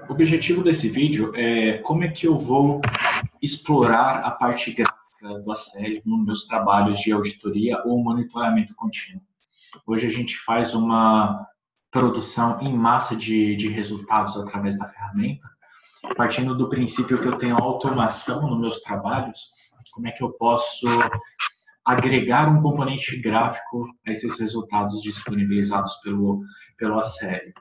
O objetivo desse vídeo é como é que eu vou explorar a parte gráfica do ACL nos meus trabalhos de auditoria ou monitoramento contínuo. Hoje a gente faz uma produção em massa de resultados através da ferramenta, partindo do princípio que eu tenho automação nos meus trabalhos, como é que eu posso agregar um componente gráfico a esses resultados disponibilizados pelo ACL.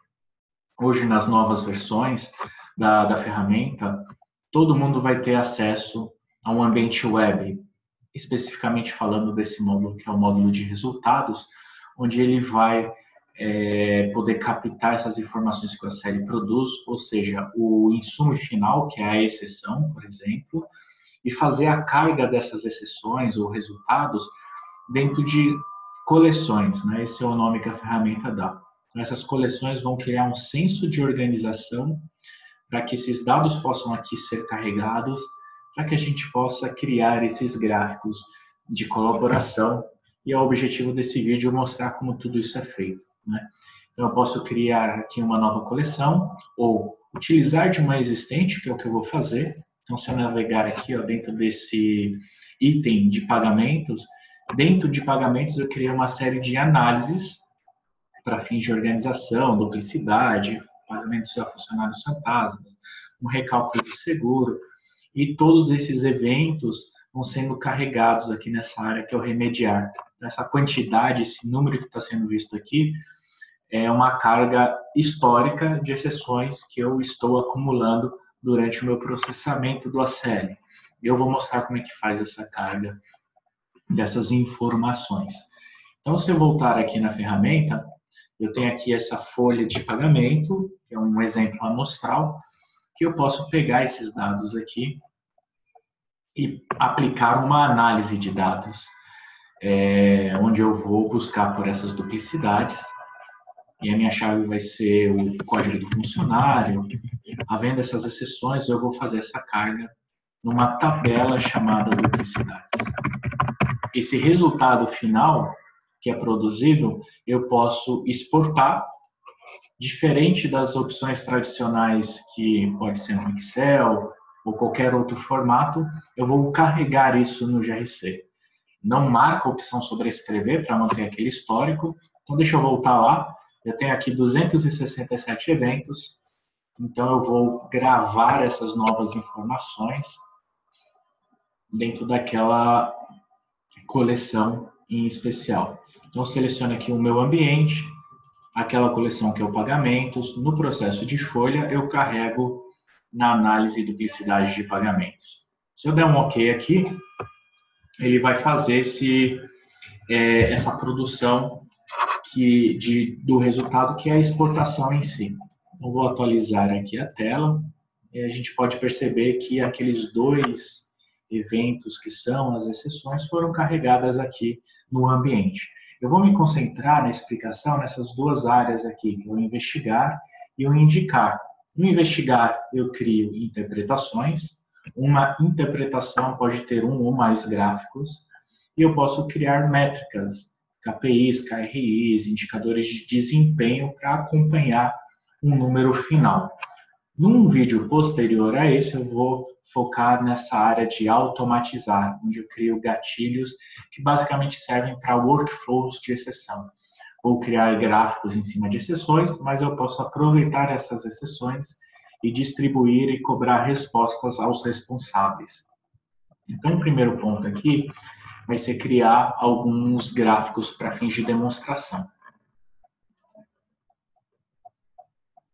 Hoje, nas novas versões da ferramenta, todo mundo vai ter acesso a um ambiente web, especificamente falando desse módulo, que é o módulo de resultados, onde ele vai poder captar essas informações que o ACL produz, ou seja, o insumo final, que é a exceção, por exemplo, e fazer a carga dessas exceções ou resultados dentro de coleções, né? Esse é o nome que a ferramenta dá. Essas coleções vão criar um senso de organização para que esses dados possam aqui ser carregados, para que a gente possa criar esses gráficos de colaboração. E é o objetivo desse vídeo mostrar como tudo isso é feito, né? Então, eu posso criar aqui uma nova coleção ou utilizar de uma existente, que é o que eu vou fazer. Então, se eu navegar aqui, ó, dentro desse item de pagamentos, dentro de pagamentos eu criei uma série de análises para fins de organização, duplicidade, pagamentos a funcionários fantasmas, um recálculo de seguro, e todos esses eventos vão sendo carregados aqui nessa área que é o remediar. Essa quantidade, esse número que está sendo visto aqui, é uma carga histórica de exceções que eu estou acumulando durante o meu processamento do ACL. Eu vou mostrar como é que faz essa carga dessas informações. Então, se eu voltar aqui na ferramenta, eu tenho aqui essa folha de pagamento, que é um exemplo amostral, que eu posso pegar esses dados aqui e aplicar uma análise de dados, onde eu vou buscar por essas duplicidades, e a minha chave vai ser o código do funcionário. Havendo essas exceções, eu vou fazer essa carga numa tabela chamada duplicidades. Esse resultado final que é produzido, eu posso exportar, diferente das opções tradicionais, que pode ser no Excel ou qualquer outro formato, eu vou carregar isso no GRC. Não marca a opção sobrescrever para manter aquele histórico. Então, deixa eu voltar lá. Eu tenho aqui 267 eventos, então eu vou gravar essas novas informações dentro daquela coleção em especial. Então, seleciono aqui o meu ambiente, aquela coleção que é o pagamentos. No processo de folha, eu carrego na análise e duplicidade de pagamentos. Se eu der um OK aqui, ele vai fazer essa produção do resultado, que é a exportação em si. Então, vou atualizar aqui a tela e a gente pode perceber que aqueles dois eventos que são as exceções foram carregadas aqui no ambiente. Eu vou me concentrar na explicação nessas duas áreas aqui, que é o investigar e o indicar. No investigar, eu crio interpretações. Uma interpretação pode ter um ou mais gráficos, e eu posso criar métricas, KPIs, KRIs, indicadores de desempenho para acompanhar um número final. Num vídeo posterior a esse, eu vou focar nessa área de automatizar, onde eu crio gatilhos que basicamente servem para workflows de exceção. Vou criar gráficos em cima de exceções, mas eu posso aproveitar essas exceções e distribuir e cobrar respostas aos responsáveis. Então, o primeiro ponto aqui vai ser criar alguns gráficos para fins de demonstração.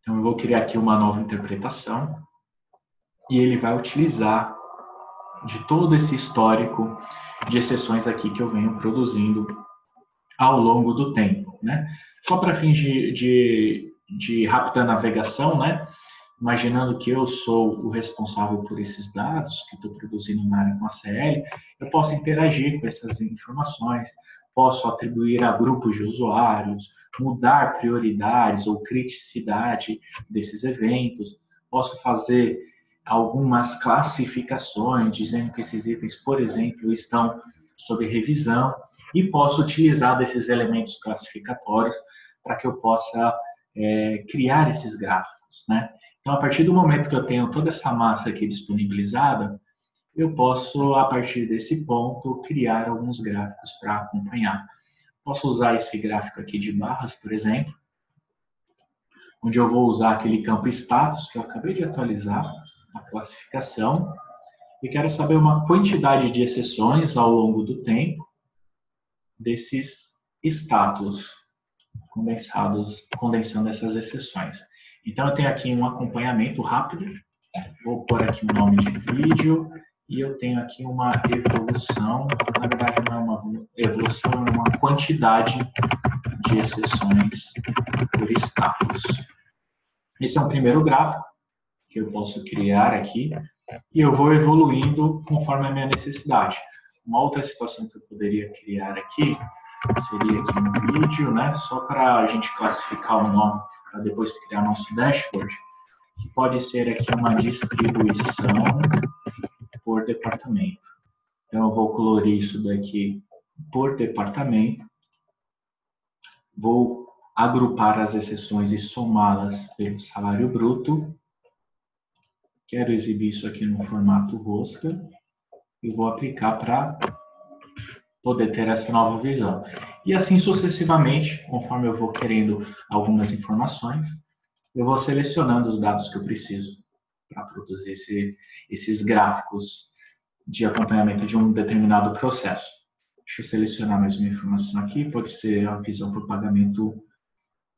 Então, eu vou criar aqui uma nova interpretação e ele vai utilizar de todo esse histórico de exceções aqui que eu venho produzindo ao longo do tempo, né? Só para fins de rápida navegação, né? Imaginando que eu sou o responsável por esses dados que estou produzindo na área com a ACL, eu posso interagir com essas informações, posso atribuir a grupos de usuários, mudar prioridades ou criticidade desses eventos, posso fazer algumas classificações, dizendo que esses itens, por exemplo, estão sob revisão, e posso utilizar desses elementos classificatórios para que eu possa criar esses gráficos, né? Então, a partir do momento que eu tenho toda essa massa aqui disponibilizada, eu posso, a partir desse ponto, criar alguns gráficos para acompanhar. Posso usar esse gráfico aqui de barras, por exemplo, onde eu vou usar aquele campo status que eu acabei de atualizar, a classificação, e quero saber uma quantidade de exceções ao longo do tempo desses status condensando essas exceções. Então, eu tenho aqui um acompanhamento rápido, vou pôr aqui um nome de vídeo, e eu tenho aqui uma evolução, na verdade não é uma evolução, é uma quantidade de exceções por status. Esse é um primeiro gráfico que eu posso criar aqui, e eu vou evoluindo conforme a minha necessidade. Uma outra situação que eu poderia criar aqui seria aqui um vídeo, né, só para a gente classificar o nome, para depois criar nosso dashboard, que pode ser aqui uma distribuição por departamento. Então, eu vou colorir isso daqui por departamento, vou agrupar as exceções e somá-las pelo salário bruto. Quero exibir isso aqui no formato rosca e vou aplicar para poder ter essa nova visão. E assim sucessivamente, conforme eu vou querendo algumas informações, eu vou selecionando os dados que eu preciso para produzir esses gráficos de acompanhamento de um determinado processo. Deixa eu selecionar mais uma informação aqui, pode ser a visão por pagamento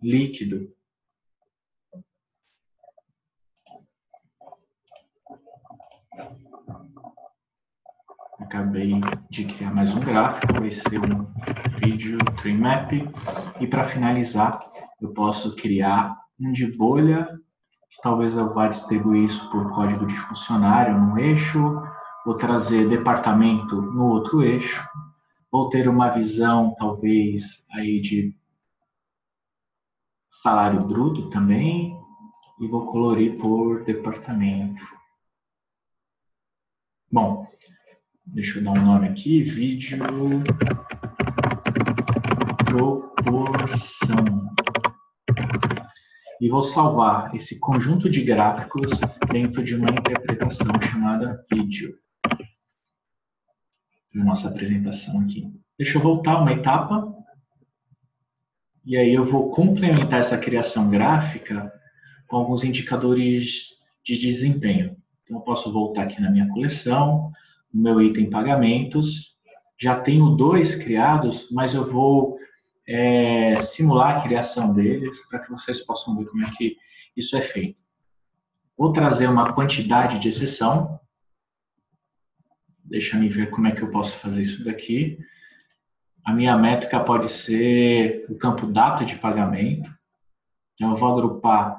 líquido. Acabei de criar mais um gráfico, vai ser um vídeo tree map. E para finalizar, eu posso criar um de bolha, talvez eu vá distribuir isso por código de funcionário num eixo, vou trazer departamento no outro eixo, vou ter uma visão talvez aí de salário bruto também, e vou colorir por departamento. Bom, deixa eu dar um nome aqui, vídeo proporção. E vou salvar esse conjunto de gráficos dentro de uma interpretação chamada vídeo. Nossa apresentação aqui. Deixa eu voltar uma etapa. E aí eu vou complementar essa criação gráfica com alguns indicadores de desempenho. Então eu posso voltar aqui na minha coleção, no meu item pagamentos. Já tenho 2 criados, mas eu vou simular a criação deles para que vocês possam ver como é que isso é feito. Vou trazer uma quantidade de exceção. Deixa eu ver como é que eu posso fazer isso daqui. A minha métrica pode ser o campo data de pagamento. Então, eu vou agrupar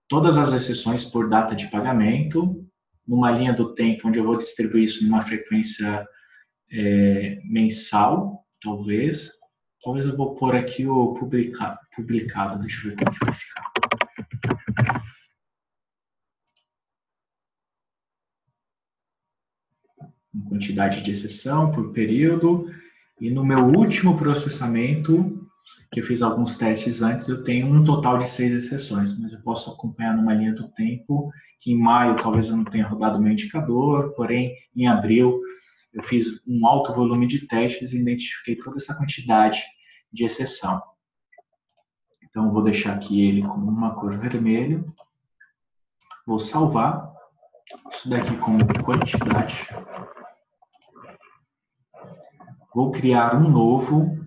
todas as exceções por data de pagamento, numa linha do tempo, onde eu vou distribuir isso numa frequência mensal, talvez. Talvez eu vou pôr aqui o publicado. Deixa eu ver como que vai ficar. Uma quantidade de exceção por período. E no meu último processamento, que eu fiz alguns testes antes, eu tenho um total de 6 exceções. Mas eu posso acompanhar numa linha do tempo, que em maio talvez eu não tenha rodado o meu indicador, porém em abril eu fiz um alto volume de testes e identifiquei toda essa quantidade de exceção. Então, eu vou deixar aqui ele com uma cor vermelha. Vou salvar. Isso daqui como quantidade. Vou criar um novo,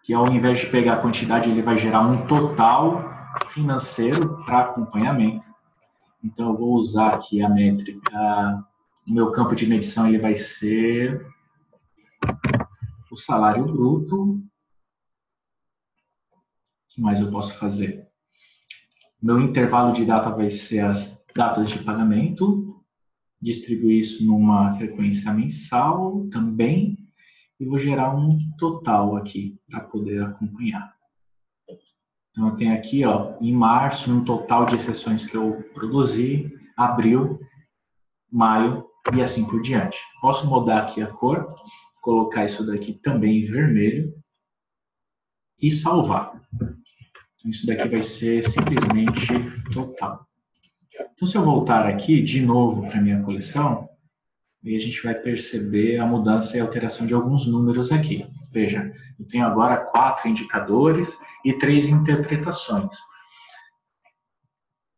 que ao invés de pegar a quantidade, ele vai gerar um total financeiro para acompanhamento. Então, eu vou usar aqui a métrica, o meu campo de medição ele vai ser o salário bruto. O que mais eu posso fazer? Meu intervalo de data vai ser as datas de pagamento. Distribuir isso numa frequência mensal também. E vou gerar um total aqui para poder acompanhar. Então, eu tenho aqui, ó, em março, um total de exceções que eu produzi, abril, maio e assim por diante. Posso mudar aqui a cor, colocar isso daqui também em vermelho e salvar. Então, isso daqui vai ser simplesmente total. Então, se eu voltar aqui de novo para a minha coleção, e a gente vai perceber a mudança e alteração de alguns números aqui. Veja, eu tenho agora 4 indicadores e 3 interpretações.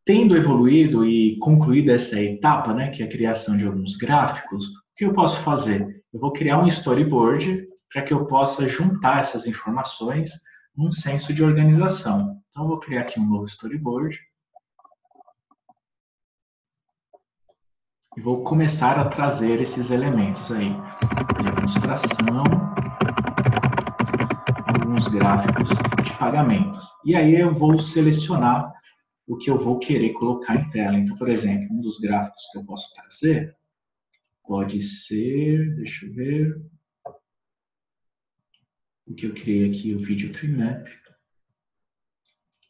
Tendo evoluído e concluído essa etapa, né, que é a criação de alguns gráficos, o que eu posso fazer? Eu vou criar um storyboard para que eu possa juntar essas informações num senso de organização. Então, eu vou criar aqui um novo storyboard. E vou começar a trazer esses elementos aí. Demonstração, alguns gráficos de pagamentos. E aí eu vou selecionar o que eu vou querer colocar em tela. Então, por exemplo, um dos gráficos que eu posso trazer pode ser, deixa eu ver, o que eu criei aqui, o vídeo Trimap,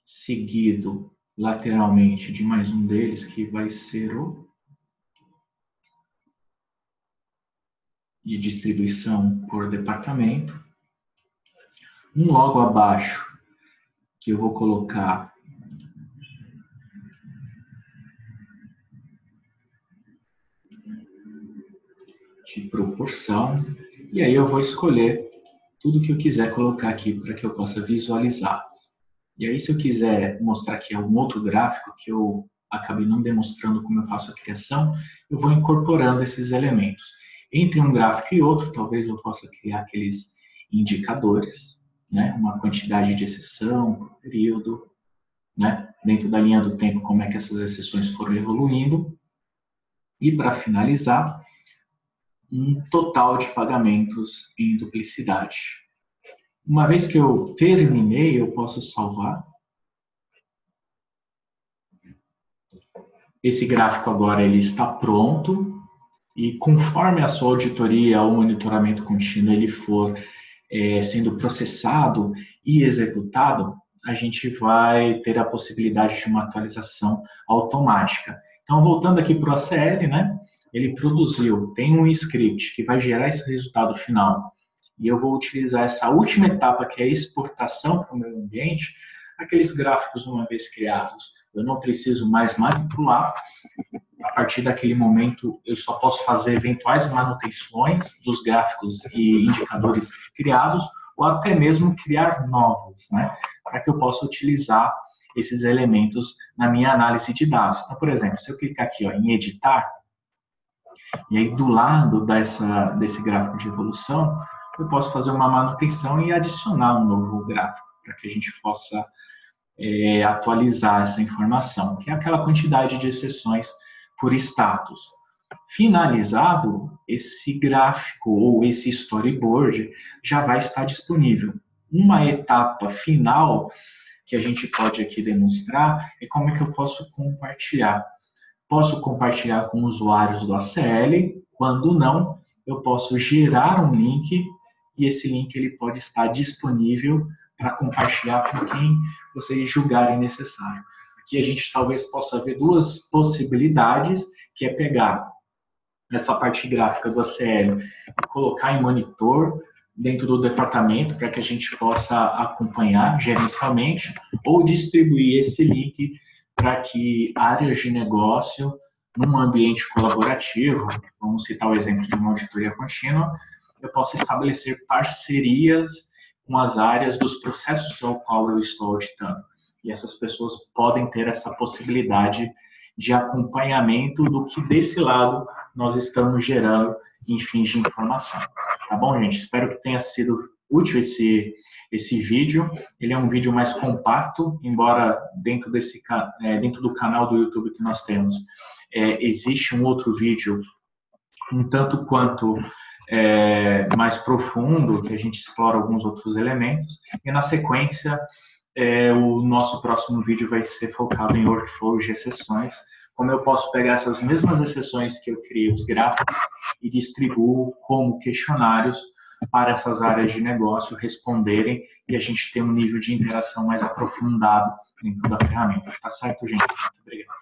seguido lateralmente de mais um deles, que vai ser o de distribuição por departamento. Um logo abaixo, que eu vou colocar de proporção, e aí eu vou escolher tudo que eu quiser colocar aqui para que eu possa visualizar. E aí, se eu quiser mostrar aqui algum outro gráfico que eu acabei não demonstrando como eu faço a criação, eu vou incorporando esses elementos. Entre um gráfico e outro, talvez eu possa criar aqueles indicadores, né? Uma quantidade de exceção, período, né? Dentro da linha do tempo, como é que essas exceções foram evoluindo. E para finalizar, um total de pagamentos em duplicidade. Uma vez que eu terminei, eu posso salvar. Esse gráfico agora ele está pronto e conforme a sua auditoria ou monitoramento contínuo ele for sendo processado e executado, a gente vai ter a possibilidade de uma atualização automática. Então, voltando aqui para o ACL, né? Ele produziu, tem um script que vai gerar esse resultado final. E eu vou utilizar essa última etapa, que é a exportação para o meu ambiente, aqueles gráficos, uma vez criados, eu não preciso mais manipular. A partir daquele momento, eu só posso fazer eventuais manutenções dos gráficos e indicadores criados, ou até mesmo criar novos, né? Para que eu possa utilizar esses elementos na minha análise de dados. Então, por exemplo, se eu clicar aqui ó, em editar, e aí do lado desse gráfico de evolução, eu posso fazer uma manutenção e adicionar um novo gráfico, para que a gente possa atualizar essa informação, que é aquela quantidade de exceções por status. Finalizado, esse gráfico ou esse storyboard já vai estar disponível. Uma etapa final que a gente pode aqui demonstrar é como é que eu posso compartilhar. Posso compartilhar com usuários do ACL, quando não, eu posso gerar um link e esse link ele pode estar disponível para compartilhar com quem vocês julgarem necessário. Aqui a gente talvez possa ver duas possibilidades, que é pegar essa parte gráfica do ACL e colocar em monitor dentro do departamento para que a gente possa acompanhar gerencialmente ou distribuir esse link para que áreas de negócio, num ambiente colaborativo, vamos citar o exemplo de uma auditoria contínua, eu possa estabelecer parcerias com as áreas dos processos ao qual eu estou auditando. E essas pessoas podem ter essa possibilidade de acompanhamento do que desse lado nós estamos gerando em fins de informação. Tá bom, gente? Espero que tenha sido útil esse vídeo. Ele é um vídeo mais compacto, embora dentro do canal do YouTube que nós temos, existe um outro vídeo um tanto quanto mais profundo, que a gente explora alguns outros elementos, e na sequência o nosso próximo vídeo vai ser focado em workflows de exceções, como eu posso pegar essas mesmas exceções que eu criei os gráficos e distribuo como questionários para essas áreas de negócio responderem e a gente ter um nível de interação mais aprofundado dentro da ferramenta. Tá certo, gente? Muito obrigado.